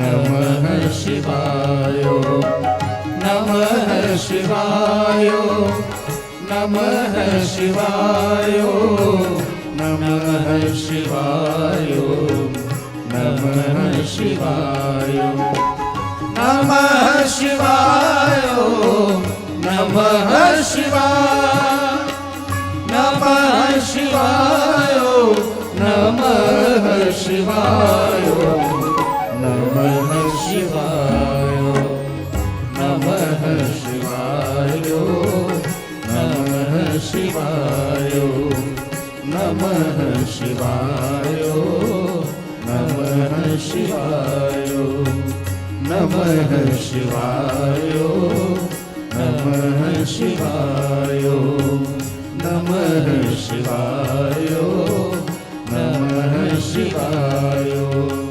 नमः शिवाय नमः शिवाय नमः शिवाय नमः शिवाय नमः शिवाय नमः शिवाय नमः शिवाय नमः शिवाय नमः शिवाय नमः शिवाय नमः शिवाय नमः शिवाय नमः शिवाय नमः शिवाय नमः शिवाय नमः शिवाय नमः शिवाय नमः शिवाय